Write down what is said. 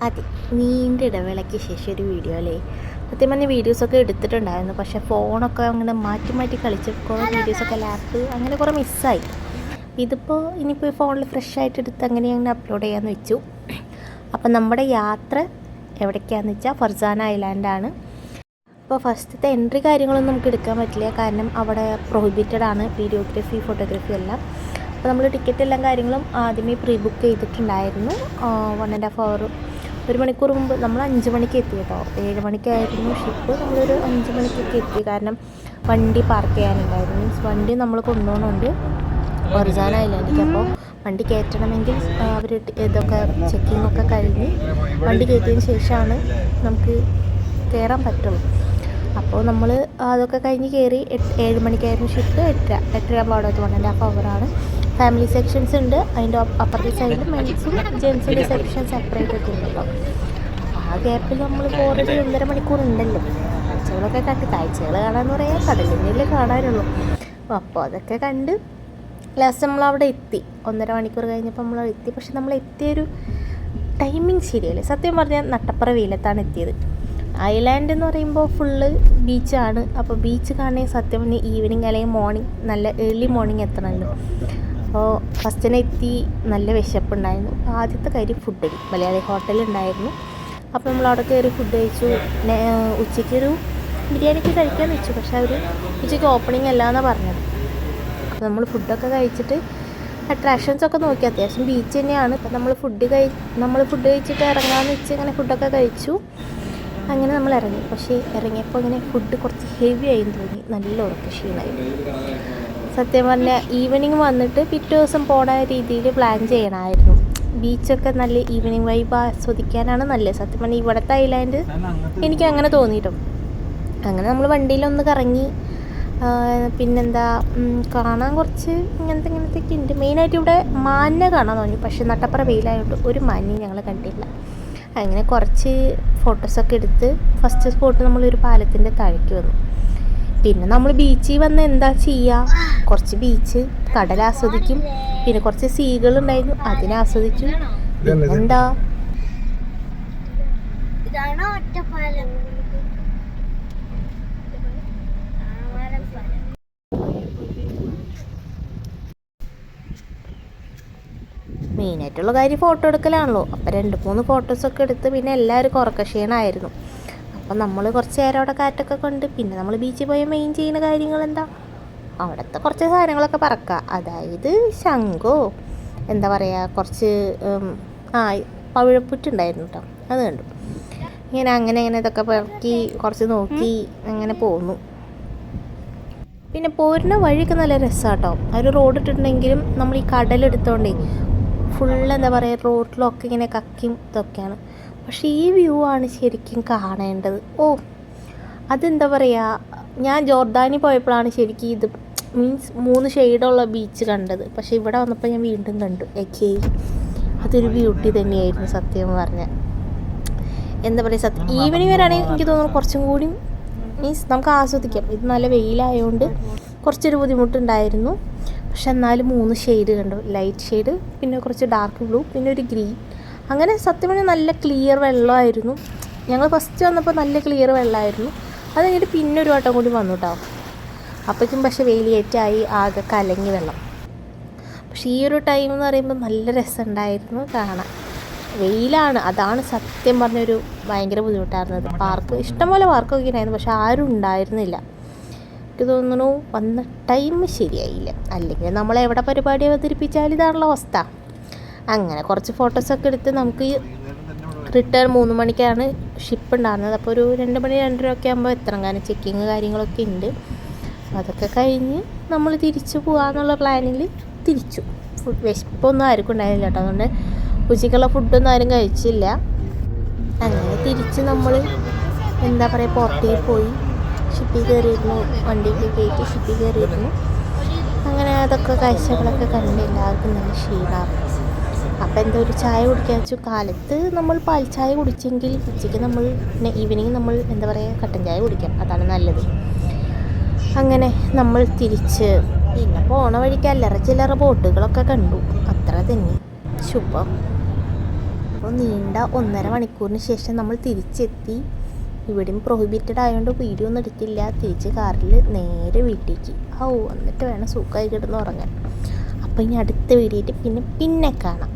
അതെ, നീണ്ട ഇടവേളയ്ക്ക് ശേഷം ഒരു വീഡിയോ അല്ലേ. സത്യം പറഞ്ഞ വീഡിയോസൊക്കെ എടുത്തിട്ടുണ്ടായിരുന്നു, പക്ഷേ ഫോണൊക്കെ അങ്ങനെ മാറ്റി മാറ്റി കളിച്ച് കുറേ വീഡിയോസൊക്കെ ലാപ്പ് അങ്ങനെ കുറേ മിസ്സായി. ഇതിപ്പോൾ ഇനിയിപ്പോൾ ഫോണിൽ ഫ്രഷ് ആയിട്ട് എടുത്ത് അങ്ങനെ അപ്ലോഡ് ചെയ്യാമെന്ന് വെച്ചു. അപ്പം നമ്മുടെ യാത്ര എവിടേക്കാണെന്ന് വെച്ചാൽ ഫർസാന ഐലാൻഡാണ്. അപ്പോൾ ഫസ്റ്റത്തെ എൻട്രി കാര്യങ്ങളൊന്നും നമുക്ക് എടുക്കാൻ പറ്റില്ല, കാരണം അവിടെ പ്രൊഹിബിറ്റഡ് ആണ് വീഡിയോഗ്രാഫി ഫോട്ടോഗ്രാഫി എല്ലാം. അപ്പോൾ നമ്മൾ ടിക്കറ്റ് എല്ലാം കാര്യങ്ങളും ആദ്യമേ പ്രീ ബുക്ക് ചെയ്തിട്ടുണ്ടായിരുന്നു. 1.5 hour, 1 മണിക്കൂർ മുമ്പ്. നമ്മൾ 5 മണിക്ക് എത്തി കേട്ടോ. 7 മണിക്കായിരുന്നു ഷിപ്പ്. നമ്മളൊരു 5 മണിക്കൊക്കെ എത്തി, കാരണം വണ്ടി പാർക്ക് ചെയ്യാനുണ്ടായിരുന്നു. മീൻസ് വണ്ടി നമ്മൾ കൊണ്ടുപോകുന്നുണ്ട് ഫർസാന ഐലാൻഡിലേക്ക്. അപ്പോൾ വണ്ടി കയറ്റണമെങ്കിൽ അവർ ഇതൊക്കെ ചെക്കിങ്ങൊക്കെ കഴിഞ്ഞ് വണ്ടി കയറ്റിയതിന് ശേഷമാണ് നമുക്ക് കയറാൻ പറ്റുള്ളൂ. അപ്പോൾ നമ്മൾ അതൊക്കെ കഴിഞ്ഞ് കയറി. 7 മണിക്കായിരുന്നു ഷിപ്പ്. 8:30 ആകുമ്പോൾ അവിടെ 1.5 hour ഫാമിലി സെക്ഷൻസ് ഉണ്ട്. അതിൻ്റെ അപ്പുറത്തെ സൈഡിൽ മെൻസും ജെൻസിൻ്റെ സെക്ഷൻ സെപ്പറേറ്റ് ഒക്കെ ഉണ്ടല്ലോ. ആ ഗ്യാപ്പിൽ നമ്മൾ ഓൾറെഡി 1.5 മണിക്കൂർ ഉണ്ടല്ലോ. കാഴ്ചകളൊക്കെ കാഴ്ചകൾ കാണാമെന്ന് പറയാൻ കടലിൻ്റെ കാണാനുള്ളൂ. അപ്പോൾ അതൊക്കെ കണ്ട് ലാസ്റ്റ് നമ്മളവിടെ എത്തി. 1.5 മണിക്കൂർ കഴിഞ്ഞപ്പോൾ നമ്മൾ എത്തി. പക്ഷെ നമ്മൾ എത്തിയൊരു ടൈമിങ് ശരിയല്ലേ. സത്യം പറഞ്ഞാൽ നട്ടപ്പുറ വെയിലത്താണ് എത്തിയത്. ഐലാൻഡ് എന്ന് പറയുമ്പോൾ ഫുള്ള് ബീച്ചാണ്. അപ്പോൾ ബീച്ച് കാണണമെങ്കിൽ സത്യം പറഞ്ഞാൽ ഈവനിങ് അല്ലെങ്കിൽ മോർണിംഗ്, നല്ല ഏർലി മോർണിംഗ് എത്തണമല്ലോ. അപ്പോൾ ഫസ്റ്റിനെ എത്തി. നല്ല വിശപ്പുണ്ടായിരുന്നു. ആദ്യത്തെ കാര്യം ഫുഡ്, മലയാളി ഹോട്ടലുണ്ടായിരുന്നു. അപ്പോൾ നമ്മൾ അവിടെ കയറി ഫുഡ് കഴിച്ചു. ഉച്ചയ്ക്കൊരു ബിരിയാണിക്ക് കഴിക്കാൻ വെച്ചു, പക്ഷേ അവർ ഉച്ചയ്ക്ക് ഓപ്പണിംഗ് അല്ല എന്നാണ് പറഞ്ഞത്. അപ്പോൾ നമ്മൾ ഫുഡൊക്കെ കഴിച്ചിട്ട് അട്രാക്ഷൻസൊക്കെ നോക്കി. അത്യാവശ്യം ബീച്ച് തന്നെയാണ്. അപ്പോൾ നമ്മൾ ഫുഡ് കഴിച്ചിട്ട് ഇറങ്ങാമെന്ന് വെച്ച് ഇങ്ങനെ ഫുഡൊക്കെ കഴിച്ചു. അങ്ങനെ നമ്മൾ ഇറങ്ങി. പക്ഷേ ഇറങ്ങിയപ്പോൾ ഇങ്ങനെ ഫുഡ് കുറച്ച് ഹെവി ആയി തോന്നി. നല്ല ഉറക്ക ക്ഷീണമായിരുന്നു. സത്യം പറഞ്ഞാൽ ഈവനിങ് വന്നിട്ട് പിറ്റേ ദിവസം പോണ രീതിയിൽ പ്ലാൻ ചെയ്യണമായിരുന്നു. ബീച്ചൊക്കെ നല്ല ഈവനിങ് വൈബ് ആസ്വദിക്കാനാണ് നല്ലത്. സത്യം പറഞ്ഞാൽ ഇവിടുത്തെ ഐലാൻഡ് എനിക്ക് അങ്ങനെ തോന്നിയിട്ടും. അങ്ങനെ നമ്മൾ വണ്ടിയിലൊന്ന് കറങ്ങി. പിന്നെന്താ, കാണാൻ കുറച്ച് ഇങ്ങനത്തെ ഉണ്ട്. മെയിനായിട്ട് ഇവിടെ മാനിനെ കാണാൻ തോന്നി, പക്ഷേ നട്ടപ്പുറ വെയിലായതുകൊണ്ട് ഒരു മാനിനെയും ഞങ്ങൾ കണ്ടില്ല. അങ്ങനെ കുറച്ച് ഫോട്ടോസൊക്കെ എടുത്ത് ഫസ്റ്റ് സ്പോട്ട് നമ്മളൊരു പാലത്തിൻ്റെ താഴേക്ക് വന്നു. പിന്നെ നമ്മൾ ബീച്ചിൽ വന്ന് എന്താ ചെയ്യുക, കുറച്ച് ബീച്ച് കടൽ ആസ്വദിക്കും. പിന്നെ കുറച്ച് സീകളുണ്ടായിരുന്നു, അതിനെ ആസ്വദിച്ചു. എന്താ മെയിനായിട്ടുള്ള കാര്യം ഫോട്ടോ എടുക്കലാണല്ലോ. അപ്പോൾ 2-3 ഫോട്ടോസൊക്കെ എടുത്ത് പിന്നെ എല്ലാവരും ഉറക്കക്ഷീണമായിരുന്നു. അപ്പം നമ്മൾ കുറച്ച് നേരം അവിടെ കാറ്റൊക്കെ കൊണ്ട് പിന്നെ നമ്മൾ ബീച്ചിൽ പോയി മെയിൻ ചെയ്യുന്ന കാര്യങ്ങൾ എന്താ, അവിടുത്തെ കുറച്ച് സാധനങ്ങളൊക്കെ പറക്കുക. അതായത് ശംഖോ, എന്താ പറയുക, കുറച്ച് പവിഴപ്പുറ്റുണ്ടായിരുന്നു കേട്ടോ, അത് കണ്ടു. അങ്ങനെ ഇതൊക്കെ പറക്കി കുറച്ച് നോക്കി അങ്ങനെ പോന്നു. പിന്നെ പോരുന്ന വഴിയൊക്കെ നല്ല രസമാണ് കേട്ടോ. ഒരു റോഡ് ഇട്ടിട്ടുണ്ടെങ്കിലും നമ്മൾ ഈ കടലെടുത്തോണ്ടേ ഫുള്ള് എന്താ പറയുക, റോഡിലൊക്കെ ഇങ്ങനെ കക്കിയും ഇതൊക്കെയാണ്. പക്ഷേ ഈ വ്യൂ ആണ് ശരിക്കും കാണേണ്ടത്. അതെന്താ പറയുക, ഞാൻ ജോർദാനിൽ പോയപ്പോഴാണ് ശരിക്കും ഇത് മീൻസ് 3 ഷെയ്ഡുള്ള ബീച്ച് കണ്ടത്. പക്ഷേ ഇവിടെ വന്നപ്പോൾ ഞാൻ വീണ്ടും കണ്ടു എഗെയിൻ. അതൊരു ബ്യൂട്ടി തന്നെയായിരുന്നു സത്യം പറഞ്ഞാൽ. എന്താ പറയുക, ഈവനിങ് വരാണെങ്കിൽ എനിക്ക് തോന്നുന്നു കുറച്ചും കൂടി മീൻസ് നമുക്ക് ആസ്വദിക്കാം. ഇത് നല്ല വെയിലായതുകൊണ്ട് കുറച്ചൊരു ബുദ്ധിമുട്ടുണ്ടായിരുന്നു. പക്ഷെ എന്നാലും 3 ഷെയ്ഡ് കണ്ടു. ലൈറ്റ് ഷെയ്ഡ്, പിന്നെ കുറച്ച് ഡാർക്ക് ബ്ലൂ, പിന്നെ ഒരു ഗ്രീൻ. അങ്ങനെ സത്യം പറഞ്ഞാൽ നല്ല ക്ലിയർ വെള്ളമായിരുന്നു. ഞങ്ങൾ ഫസ്റ്റ് വന്നപ്പോൾ നല്ല ക്ലിയർ വെള്ളമായിരുന്നു. അത് കഴിഞ്ഞിട്ട് പിന്നെ ഒരു വട്ടം കൂടി വന്നു കേട്ടോ. അപ്പോഴേക്കും പക്ഷേ വെയിലേറ്റായി, ആകെ കലങ്ങി വെള്ളം. പക്ഷേ ഈ ഒരു ടൈം എന്ന് പറയുമ്പോൾ നല്ല രസമുണ്ടായിരുന്നു കാണാൻ. വെയിലാണ്, അതാണ് സത്യം പറഞ്ഞൊരു ഭയങ്കര ബുദ്ധിമുട്ടായിരുന്നത്. പാർക്ക് ഇഷ്ടംപോലെ പാർക്കൊക്കെ ഉണ്ടായിരുന്നു, പക്ഷെ ആരും ഉണ്ടായിരുന്നില്ല. എനിക്ക് തോന്നുന്നു വന്ന ടൈം ശരിയായില്ല. അല്ലെങ്കിൽ നമ്മളെവിടെ പരിപാടി അവതരിപ്പിച്ചാൽ ഇതാണല്ലോ അവസ്ഥ. അങ്ങനെ കുറച്ച് ഫോട്ടോസൊക്കെ എടുത്ത് നമുക്ക് റിട്ടേൺ 3 മണിക്കാണ് ഷിപ്പ് ഉണ്ടായിരുന്നത്. അപ്പോൾ ഒരു 2 മണി 2:30 ഒക്കെ ആകുമ്പോൾ എത്തണം, കാരണം ചെക്കിങ് കാര്യങ്ങളൊക്കെ ഉണ്ട്. അതൊക്കെ കഴിഞ്ഞ് നമ്മൾ തിരിച്ചു പോകാമെന്നുള്ള പ്ലാനിൽ തിരിച്ചു. വിശപ്പൊന്നും ആർക്കും ഉണ്ടായിരുന്നില്ല കേട്ടോ, അതുകൊണ്ട് ഉച്ചയ്ക്കുള്ള ഫുഡൊന്നും ആരും കഴിച്ചില്ല. അങ്ങനെ തിരിച്ച് നമ്മൾ എന്താ പറയുക, പുറത്തേക്ക് പോയി ഷിപ്പിൽ കയറിയിരുന്നു. വണ്ടിക്ക് കയറ്റി ഷിപ്പിൽ കയറിയിരുന്നു. അങ്ങനെ അതൊക്കെ കാഴ്ചകളൊക്കെ കണ്ട് എല്ലാവർക്കും നല്ല ക്ഷീണമായിരുന്നു. അപ്പോൾ എന്താ ഒരു ചായ കുടിക്കാൻ വെച്ചു. കാലത്ത് നമ്മൾ പാൽ ചായ കുടിച്ചെങ്കിൽ ഉച്ചയ്ക്ക് നമ്മൾ പിന്നെ ഈവനിങ് നമ്മൾ എന്താ പറയുക, കട്ടൻ ചായ കുടിക്കാം, അതാണ് നല്ലത്. അങ്ങനെ നമ്മൾ തിരിച്ച് പിന്നെ പോണ വഴിക്ക് അല്ലറ ചില്ലറ ബോട്ടുകളൊക്കെ കണ്ടു, അത്ര തന്നെ. ശുഭം. അപ്പോൾ നീണ്ട 1.5 മണിക്കൂറിന് ശേഷം നമ്മൾ തിരിച്ചെത്തി. ഇവിടെയും പ്രൊഹിബിറ്റഡ് ആയതുകൊണ്ട് വീഡിയോ ഒന്നും എടുത്തില്ല. തിരിച്ച് കാറിൽ നേരെ വീട്ടിലേക്ക് എന്നിട്ട് വേണം സുഖമായി കിടന്ന് ഉറങ്ങാൻ. അപ്പോൾ ഇനി അടുത്ത വീഡിയോ പിന്നെ കാണാം.